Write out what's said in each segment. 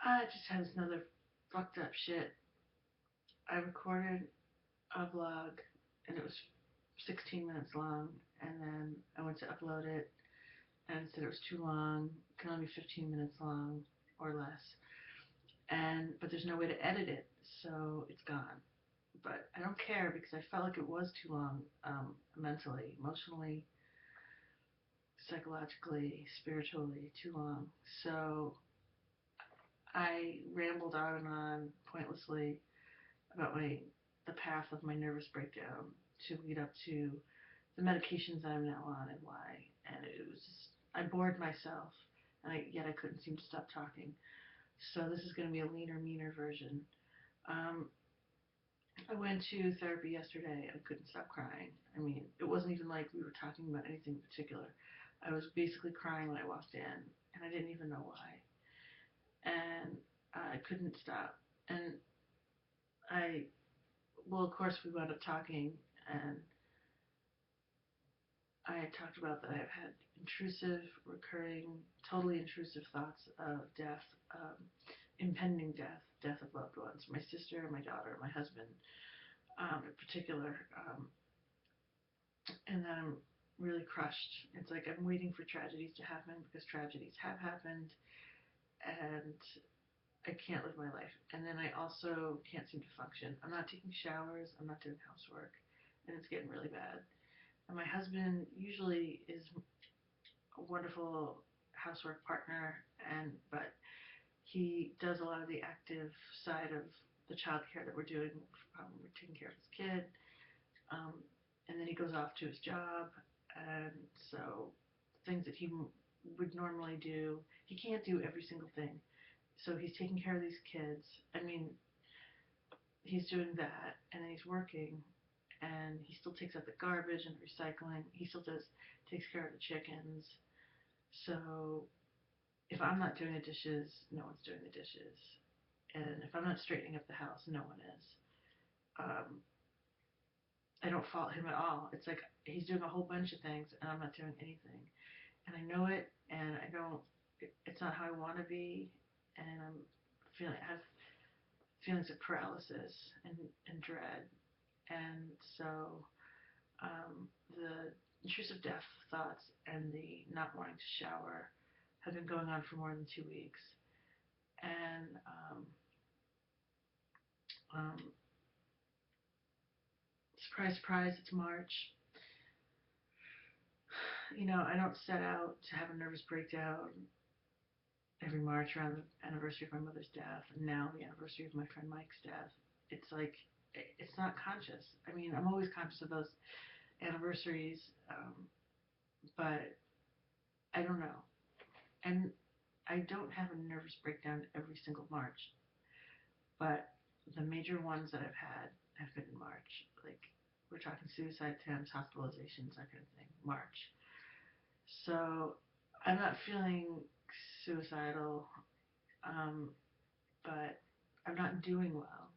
I just had this another fucked up shit. I recorded a vlog and it was 16 minutes long, and then I went to upload it and it said it was too long. It can only be 15 minutes long or less. But there's no way to edit it, so it's gone. But I don't care because I felt like it was too long, mentally, emotionally, psychologically, spiritually, too long. So I rambled on and on pointlessly about the path of my nervous breakdown to lead up to the medications that I'm now on and why. And it was just, I bored myself, and yet I couldn't seem to stop talking. So this is going to be a leaner, meaner version. Um, I went to therapy yesterday and I couldn't stop crying. I mean, it wasn't even like we were talking about anything in particular. I was basically crying when I walked in, and I didn't even know why. And I couldn't stop. And I, well, of course, we wound up talking, and I had talked about that I've had intrusive, recurring, totally intrusive thoughts of death, impending death, death of loved ones, my sister, my daughter, my husband, in particular, and then I'm really crushed. It's like I'm waiting for tragedies to happen because tragedies have happened, and I can't live my life. And then I also can't seem to function. I'm not taking showers, I'm not doing housework, and it's getting really bad. And my husband usually is a wonderful housework partner, but he does a lot of the active side of the child care that we're doing. We're taking care of his kid, um, and then he goes off to his job, and so things that he would normally do, he can't do every single thing. So he's taking care of these kids. I mean, he's doing that, and then he's working, and he still takes out the garbage and recycling. He still takes care of the chickens. So if I'm not doing the dishes, no one's doing the dishes. And if I'm not straightening up the house, no one is. Um, I don't fault him at all. It's like he's doing a whole bunch of things, and I'm not doing anything. And I know it, and I don't. It's not how I want to be, and I have feelings of paralysis and dread, and so the intrusive death thoughts and the not wanting to shower have been going on for more than 2 weeks, and um, surprise, surprise, it's March. You know, I don't set out to have a nervous breakdown every March around the anniversary of my mother's death, and now the anniversary of my friend Mike's death. It's like, it's not conscious. I mean, I'm always conscious of those anniversaries, but I don't know. And I don't have a nervous breakdown every single March, but the major ones that I've had have been in March. Like, we're talking suicide attempts, hospitalizations, that kind of thing. March. So I'm not feeling suicidal, um, but I'm not doing well.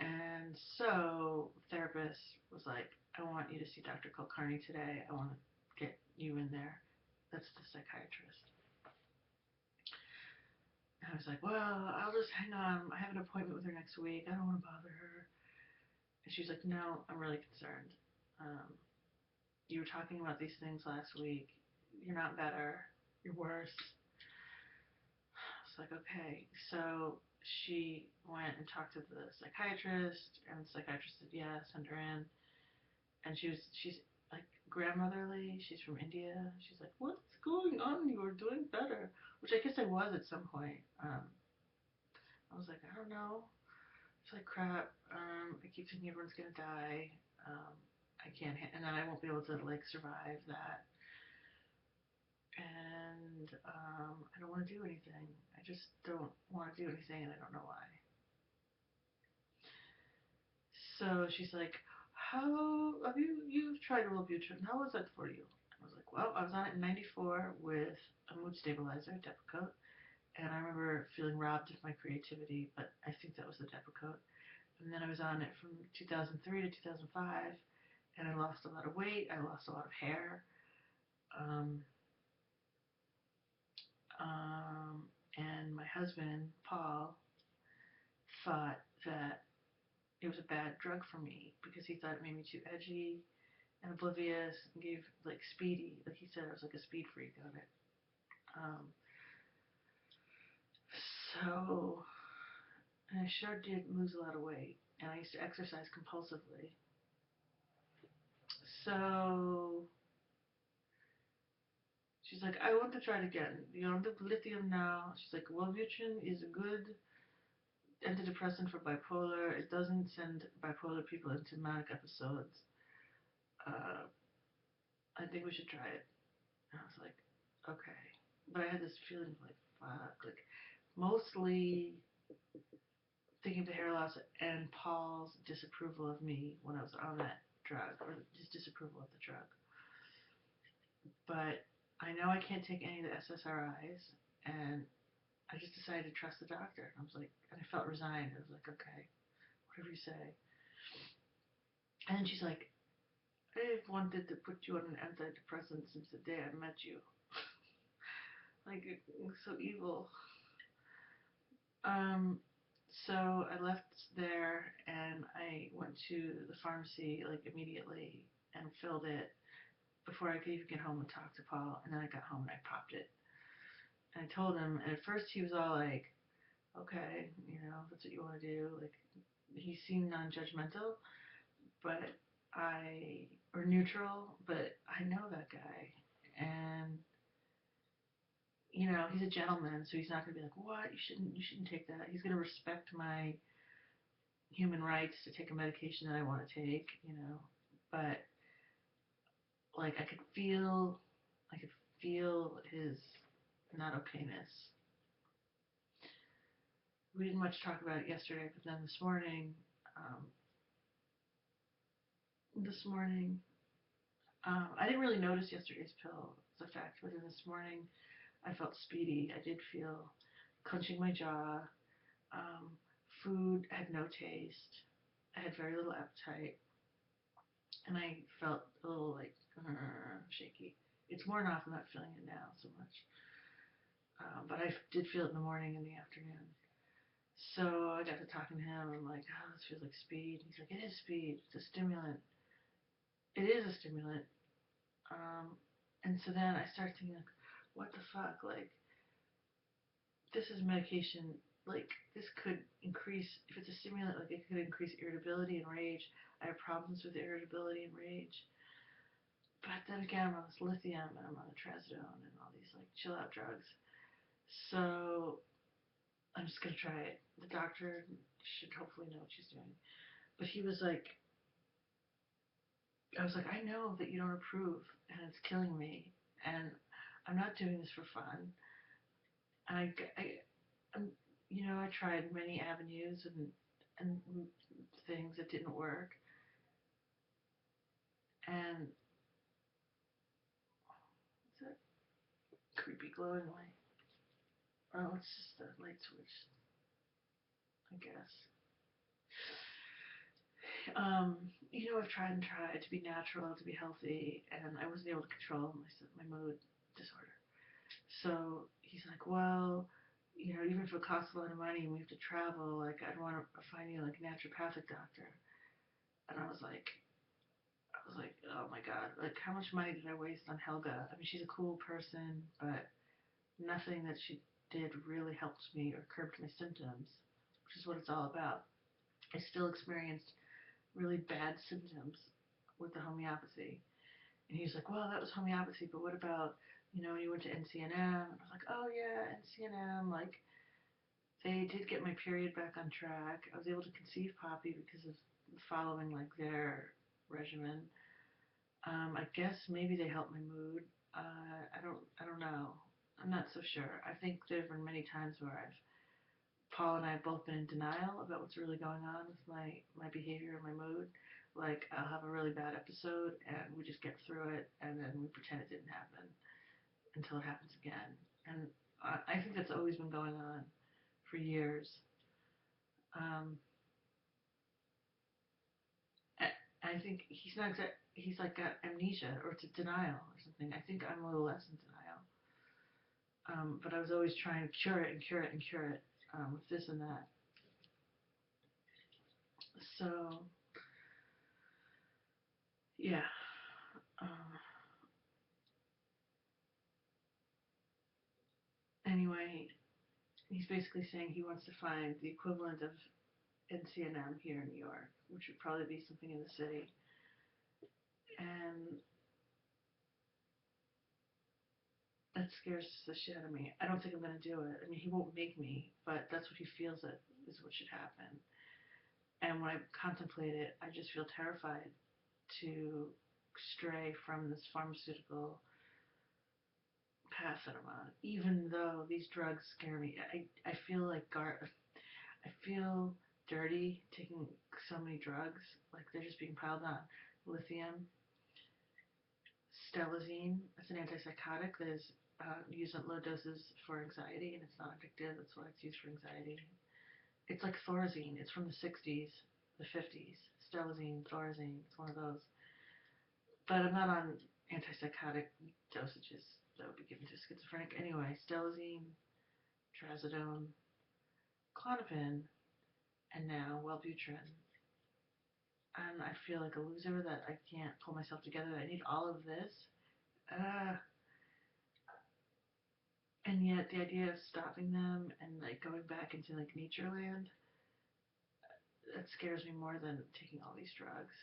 And so therapist was like, I want you to see Dr. Kulkarni today. I want to get you in there. That's the psychiatrist. And I was like, well, I'll just hang on. I have an appointment with her next week. I don't want to bother her. And she's like, no, I'm really concerned. Um, you were talking about these things last week. You're not better. You're worse. It's like, okay. So she went and talked to the psychiatrist, and the psychiatrist said, yeah, send her in. And she's like grandmotherly. She's from India. She's like, what's going on? You were doing better. Which I guess I was at some point. I was like, I don't know. It's like crap. I keep thinking everyone's gonna die. Um, I can't, and then I won't be able to like survive that. And I don't want to do anything. I just don't want to do anything, and I don't know why. So she's like, how have you've tried Wellbutrin? How was that for you? I was like, well, I was on it in '94 with a mood stabilizer, Depakote, and I remember feeling robbed of my creativity, but I think that was the Depakote. And then I was on it from 2003 to 2005, and I lost a lot of weight. I lost a lot of hair. Um, and my husband, Paul, thought that it was a bad drug for me because he thought it made me too edgy and oblivious and gave like speedy, like he said I was like a speed freak on it. Um, so, and I sure did lose a lot of weight, and I used to exercise compulsively. So she's like, I want to try it again. You're on the lithium now. She's like, Wellbutrin is a good antidepressant for bipolar. It doesn't send bipolar people into manic episodes. Uh, I think we should try it. And I was like, okay. But I had this feeling of like, fuck. Like, mostly thinking of the hair loss and Paul's disapproval of me when I was on that drug, or his disapproval of the drug. But I know I can't take any of the SSRIs, and I just decided to trust the doctor. And I was like, and I felt resigned. I was like, okay, whatever you say. And then she's like, I've wanted to put you on an antidepressant since the day I met you. Like, it was so evil. Um, so I left there and I went to the pharmacy like immediately and filled it before I could even get home and talk to Paul. And then I got home and I popped it. And I told him, and at first he was all like, okay, you know, that's what you want to do. Like, he seemed non-judgmental, but or neutral, but I know that guy. And, you know, he's a gentleman, so he's not going to be like, what, you shouldn't take that. He's going to respect my human rights to take a medication that I want to take, you know. But, like, I could feel his not okayness. We didn't much talk about it yesterday, but then um, this morning, I didn't really notice yesterday's pill as a fact, but then this morning I felt speedy. I did feel clenching my jaw. Um, Food had no taste. I had very little appetite, and I felt a little like shaky. It's worn off. I'm not feeling it now so much, but I did feel it in the morning and the afternoon. So I got to talking to him. I'm like, oh, this feels like speed. He's like, it is speed. It's a stimulant. It is a stimulant. And so then I start thinking, like, what the fuck? Like, this is medication. Like, this could increase, if it's a stimulant, like, it could increase irritability and rage. I have problems with irritability and rage. But then again, I'm on this lithium and I'm on the trazodone and all these, like, chill out drugs. So I'm just going to try it. The doctor should hopefully know what she's doing. But he was like, I was like, I know that you don't approve and it's killing me. And I'm not doing this for fun. And I'm, you know, I tried many avenues and things that didn't work. And it's a creepy glowing light. Oh, it's just a light switch, I guess. You know, I've tried and tried to be natural, to be healthy, and I wasn't able to control my mood disorder. So he's like, well, you know, even if it costs a lot of money and we have to travel, like, I'd want to find you like a naturopathic doctor. And I was like, oh my God, like, how much money did I waste on Helga? I mean, she's a cool person, but nothing that she did really helped me or curbed my symptoms, which is what it's all about. I still experienced really bad symptoms with the homeopathy. And he was like, well, that was homeopathy, but what about, you know, you went to NCNM? And I was like, oh yeah, NCNM, like, they did get my period back on track. I was able to conceive Poppy because of following, like, their regimen. I guess maybe they helped my mood. I don't know. I'm not so sure. I think there have been many times where Paul and I have both been in denial about what's really going on with my behavior and my mood. Like, I'll have a really bad episode and we just get through it and then we pretend it didn't happen until it happens again. And I think that's always been going on for years. Um, I think he's like got amnesia or denial or something. I think I'm a little less in denial. But I was always trying to cure it and cure it and cure it with this and that. So, yeah. Um, anyway, he's basically saying he wants to find the equivalent of NCNM here in New York, which would probably be something in the city. And that scares the shit out of me. I don't think I'm going to do it. I mean, he won't make me, but that's what he feels that is what should happen. And when I contemplate it, I just feel terrified to stray from this pharmaceutical path that I'm on. Even though these drugs scare me, I feel like I feel dirty taking so many drugs. Like they're just being piled on. Lithium, stelazine. It's an antipsychotic that is used at low doses for anxiety, and it's not addictive. That's why it's used for anxiety. It's like Thorazine. It's from the 60s, the 50s. Stelazine, Thorazine. It's one of those. But I'm not on antipsychotic dosages that would be given to schizophrenic. Anyway, stelazine, trazodone, Klonopin, and now Wellbutrin. And I feel like a loser that I can't pull myself together. I need all of this. Uh, and yet the idea of stopping them and like going back into like nature land, that scares me more than taking all these drugs.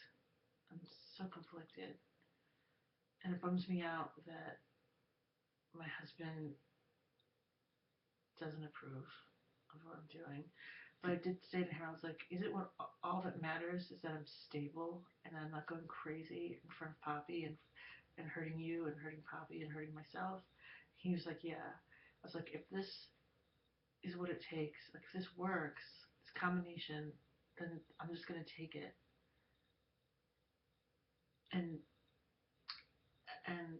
I'm so conflicted. And it bums me out that my husband doesn't approve of what I'm doing. But I did say to him, I was like, is it what all that matters is that I'm stable and I'm not going crazy in front of Poppy and hurting you and hurting Poppy and hurting myself? He was like, yeah. I was like, if this is what it takes, like if this works, this combination, then I'm just gonna take it. And and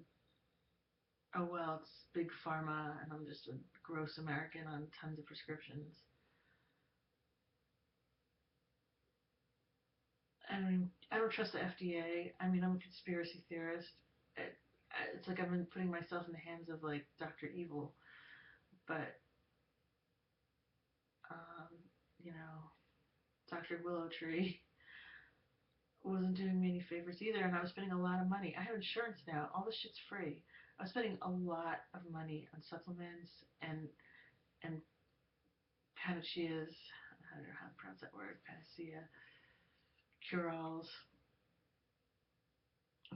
oh well, it's big pharma, and I'm just a gross American on tons of prescriptions. I don't trust the FDA. I mean, I'm a conspiracy theorist. It, it's like I've been putting myself in the hands of like Dr. Evil, but um, you know, Dr. Willow Tree wasn't doing me any favors either, and I was spending a lot of money. I have insurance now. All this shit's free. I was spending a lot of money on supplements and panaceas. I don't know how to pronounce that word. Panacea, cure-alls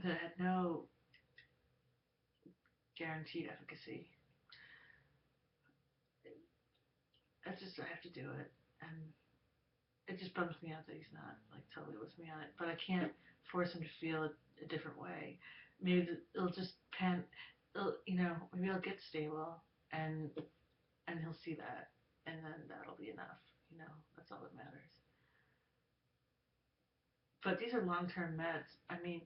that had no guaranteed efficacy. It's just I have to do it, and it just bums me out that he's not like totally with me on it. But I can't force him to feel a different way. Maybe it'll just maybe I'll get stable, and he'll see that, and then that'll be enough. That's all that matters. But these are long-term meds. I mean,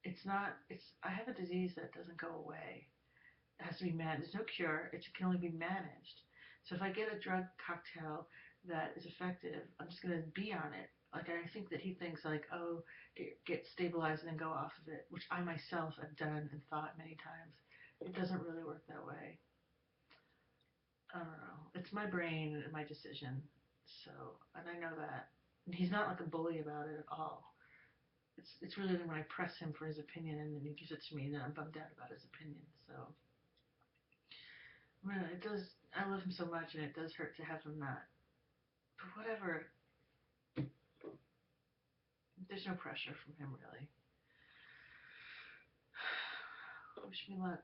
it's not. It's I have a disease that doesn't go away. It has to be managed. There's no cure. It can only be managed. So if I get a drug cocktail that is effective, I'm just going to be on it. Like I think that he thinks like, oh, get stabilized and then go off of it, which I myself have done and thought many times. It doesn't really work that way. I don't know. It's my brain and my decision. So, and I know that. And he's not like a bully about it at all. It's really when I press him for his opinion and then he gives it to me and then I'm bummed out about his opinion. So, well, it does. I love him so much, and it does hurt to have him not. But whatever. There's no pressure from him really. Wish me luck.